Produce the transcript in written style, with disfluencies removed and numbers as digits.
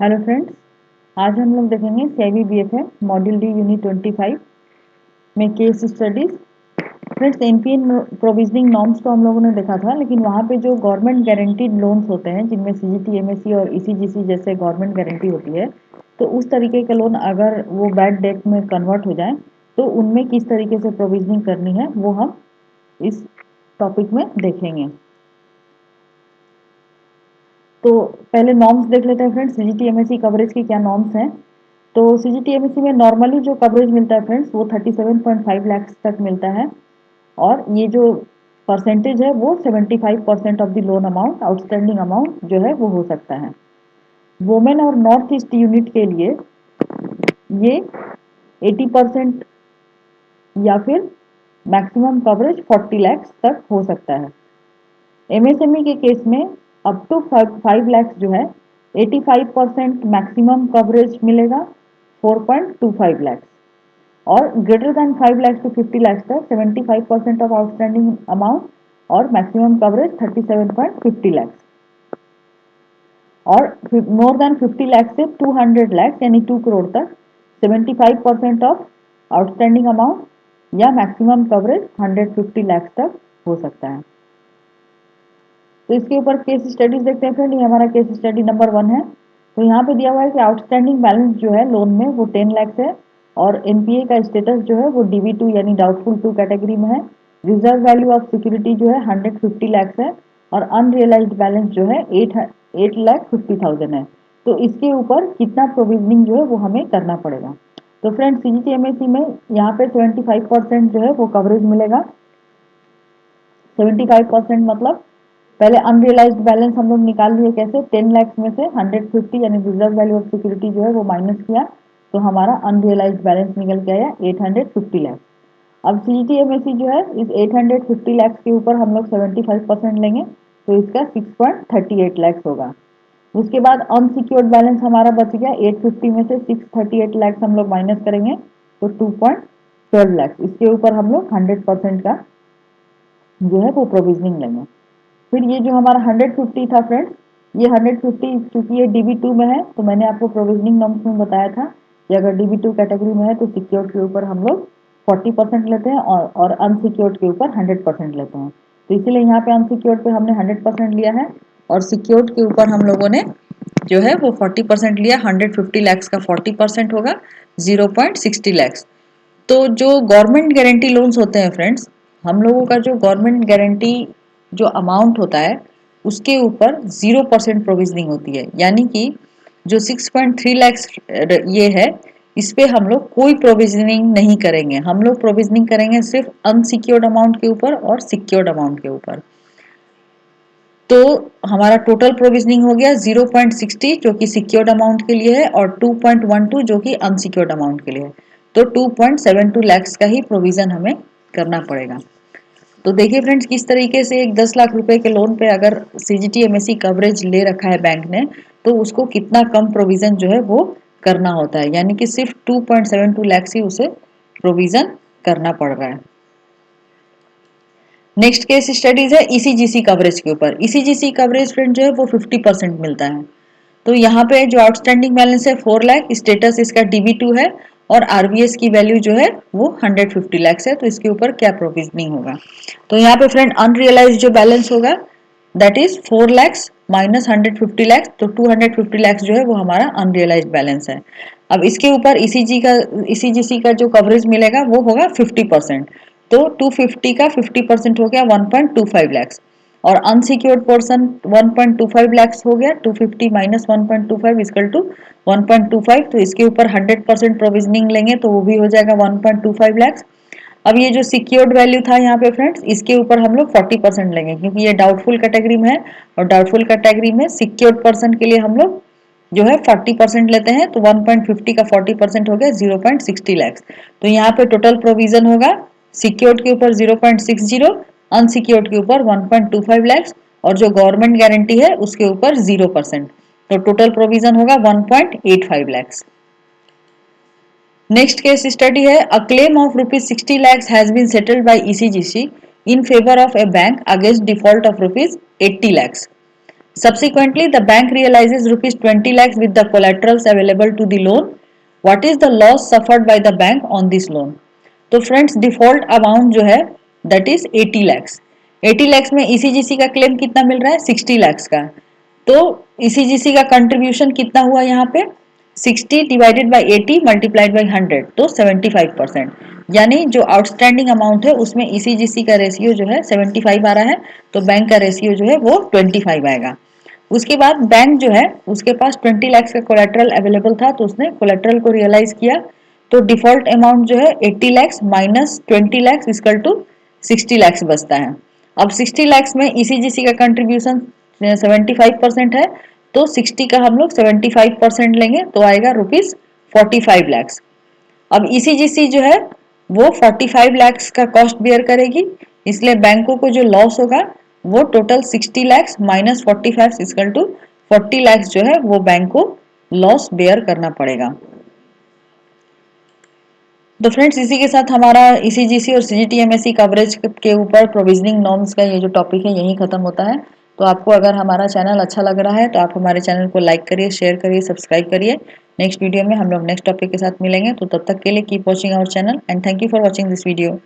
Hello friends, आज हम लोग देखेंगे CIB BFA module D unit 25 में case studies. Friends, NPN provisioning norms तो हम लोगों ने देखा था, लेकिन वहाँ पे जो गवर्नमेंट गारंटीड लोन्स होते हैं जिनमें सीजीटी, एमएससी और ईसीजीसी जैसे गवर्नमेंट गारंटी होती है, तो उस तरीके के लोन अगर वो बैड डेट में कन्वर्ट हो जाए तो उनमें किस तरीके से प्रोविजनिंग करनी है वो हम इस टॉपिक में देखेंगे। तो पहले नॉर्म्स देख लेते हैं फ्रेंड्स, सीजीटी एमएससी कवरेज की क्या नॉर्म्स हैं। तो सीजीटी एमएससी में नॉर्मली जो कवरेज मिलता है फ्रेंड्स वो 37.5 लाख तक मिलता है, और ये जो परसेंटेज है वो 75% of the loan amount, outstanding amount जो है वो हो सकता है। वुमेन और नॉर्थ ईस्ट यूनिट के लिए ये 80% या फिर मैक्सिमम कवरेज 40 लाख तक हो सकता है। एमएसएमई के केस में अप टू 5 लाख जो है 85% मैक्सिमम कवरेज मिलेगा, 4.25 लाख, और greater than 5 lakh to 50 lakh तक 75% ऑफ आउटस्टैंडिंग अमाउंट और मैक्सिमम कवरेज 37.50 लाख, और मोर देन 50 लाख से 200 लाख यानी 2 करोड़ तक 75% ऑफ आउटस्टैंडिंग अमाउंट या मैक्सिमम कवरेज 150 लाख तक हो सकता है। तो इसके ऊपर केस स्टडीज देखते हैं फ्रेंड। ये हमारा केस स्टडी नंबर 1 है। तो यहाँ पे दिया हुआ है कि आउटस्टैंडिंग बैलेंस जो है लोन में वो 10 लाख है, और एनपीए का स्टेटस जो है वो डीबी2 यानी डाउटफुल 2 कैटेगरी में है। रिजर्व वैल्यू ऑफ सिक्योरिटी जो है 150 लाख है, और अनरियलाइज्ड बैलेंस जो है 8,50,000 है। तो इसके ऊपर कितना प्रोविजनिंग जो है वो हमें करना पड़ेगा। तो फ्रेंड, सीजीटीएमएसी में यहाँ पे 75% जो है वो कवरेज मिलेगा। 75% मतलब पहले अनरियलाइज्ड बैलेंस हम लोग निकाल लिए कैसे, 10 लाख में से 150 यानी रिजर्व वैल्यू ऑफ सिक्योरिटी जो है वो माइनस किया, तो हमारा अनरियलाइज्ड बैलेंस निकल के आया 850 लाख। अब सीजीटीएमएसी जो है इस 850 लाख के ऊपर हम लोग 75% लेंगे, तो इसका 6.38 लाख होगा। उसके बाद अनसिक्योर्ड बैलेंस हमारा बच गया 850 में से 638 लाख हम लोग माइनस करेंगे, तो 2.12 लाख। इसके ऊपर हम लोग 100% का जो है वो प्रोविजनिंग लेंगे। फिर ये जो हमारा 150 था फ्रेंड्स, ये 150 चूंकि ये DB2 में है, तो मैंने आपको प्रोविजनिंग नॉर्म्स में बताया था कि अगर DB2 कैटेगरी में है तो सिक्योर्ड के ऊपर हम लोग 40% लेते हैं, और अनसिक्योर्ड के ऊपर 100% लेते हैं। तो इसीलिए यहाँ पे अनसिक्योर्ड पे हमने 100% लिया है, और सिक्योर्ड के ऊपर हम लोगों ने जो है वो 40% लिया। 150 लैक्स का 40% होगा 0.60 लैक्स। तो जो गवर्नमेंट गारंटी लोन्स होते हैं फ्रेंड्स, हम लोगों का जो गवर्नमेंट गारंटी जो अमाउंट होता है उसके ऊपर 0% प्रोविजनिंग होती है, यानी कि जो 6.3 लैक्स ये है, इस पे हम लोग कोई प्रोविजनिंग नहीं करेंगे। हम लोग प्रोविजनिंग करेंगे सिर्फ अनसिक्योर्ड अमाउंट के ऊपर और सिक्योर्ड अमाउंट के ऊपर। तो हमारा टोटल प्रोविजनिंग हो गया 0.60 जो कि सिक्योर्ड अमाउंट के लिए है, और 2.12 जो कि अनसिक्योर्ड अमाउंट के लिए है। तो 2.72 लैक्स का ही प्रोविजन हमें करना पड़ेगा। तो देखिए फ्रेंड्स, किस तरीके से एक 10 लाख रुपए के लोन पे अगर सीजीटी एमएससी कवरेज ले रखा है बैंक ने, तो उसको कितना कम प्रोविजन जो है वो करना होता है, यानी कि सिर्फ 2.72 लैक्स ही उसे प्रोविजन करना पड़ रहा है। नेक्स्ट केस स्टडीज है ईसीजीसी कवरेज के ऊपर। ईसीजीसी कवरेज फ्रेंड जो है वो 50% मिलता है। तो यहाँ पे जो आउटस्टैंडिंग बैलेंस है 4 लाख, स्टेटस इसका DB2 है, और आरबीएस की वैल्यू जो है वो 150 लाख है। तो इसके ऊपर क्या प्रोविजनिंग होगा, तो यहाँ पे फ्रेंड अनरियलाइज जो बैलेंस होगा that is 4 lakhs minus 150 lakhs, तो 250 लैक्स जो है वो हमारा अनरियलाइज बैलेंस है। अब इसके ऊपर ईसीजीसी का जो कवरेज मिलेगा वो होगा 50%। तो 250 का 50% हो गया 1.25 लैक्स, और अनसिक्योर्ड पोर्शन 1.25 लैक्स हो गया। 250 माइनस 1.25 इक्वल टू 1.25, तो इसके ऊपर 100% प्रोविजनिंग लेंगे तो वो भी हो जाएगा 1.25 लैक्स। अब ये जो सिक्योर्ड वैल्यू था यहाँ पे फ्रेंड्स, इसके ऊपर हम लोग 40% लेंगे, क्योंकि ये डाउटफुल कैटेगरी में है, और डाउटफुल कैटेगरी में सिक्योर्ड पर्सन के लिए हम लोग जो है 40% लेते हैं। तो 1.50 का 40% हो गया 0.60 लैक्स। तो यहाँ पे टोटल प्रोविजन होगा सिक्योर्ड के ऊपर 0.60, अनसिक्योर्ड के ऊपर 1.25 लैक्स, और जो गवर्नमेंट गारंटी है उसके ऊपर 0%। तो टोटल प्रोविजन होगा 1.85 लैक्स। नेक्स्ट केस स्टडी है a claim of rupees 60 lakhs has been settled by ECGC in favour of a bank against default of rupees 80 lakhs. Subsequently, the bank realizes rupees 20 lakhs with the collaterals available to the loan. What is the loss suffered by the bank on this loan? तो friends default amount जो है that is 80 lakhs. 80 lakhs में ECGC का claim कितना मिल रहा है 60 लैक्स का। तो ईसीजीसी का कंट्रीब्यूशन कितना हुआ यहाँ पे 60 डिवाइडेड बाय 80 मल्टीप्लाइड बाय 100 तो 75%। यानी जो आउटस्टैंडिंग अमाउंट है उसमें ईसीजीसी का रेशियो जो है 75 आ रहा है, तो बैंक का रेशियो जो है वो 25 आएगा। उसके बाद बैंक जो है उसके पास 20 लाख का कोलेटरल अवेलेबल था, तो उसने कोलेटरल को रियलाइज किया। तो डिफॉल्ट अमाउंट जो है 80 lakhs minus 20 lakhs equal to 60 lakhs बचता है। अब 60 लैक्स में ईसीजीसी का कंट्रीब्यूशन 75% है, तो 60 का हम लोग 75% लेंगे तो आएगा रुपीज 45 लैक्स। अब ईसीजीसी जो है वो 45 लैक्स का कॉस्ट बेयर करेगी, इसलिए बैंकों को जो लॉस होगा वो total 60 lakhs minus 45 equal to 40 lakhs जो है वो बैंक को लॉस बेयर करना पड़ेगा। तो फ्रेंड्स इसी के साथ हमारा ईसीजीसी और सीजीटीएमएससी कवरेज के ऊपर प्रोविजनिंग नॉर्म्स का ये जो टॉपिक है यही खत्म होता है। तो आपको अगर हमारा चैनल अच्छा लग रहा है तो आप हमारे चैनल को लाइक करिए, शेयर करिए, सब्सक्राइब करिए। नेक्स्ट वीडियो में हम लोग नेक्स्ट टॉपिक के साथ मिलेंगे, तो तब तक के लिए keep watching our channel and thank you for watching this video.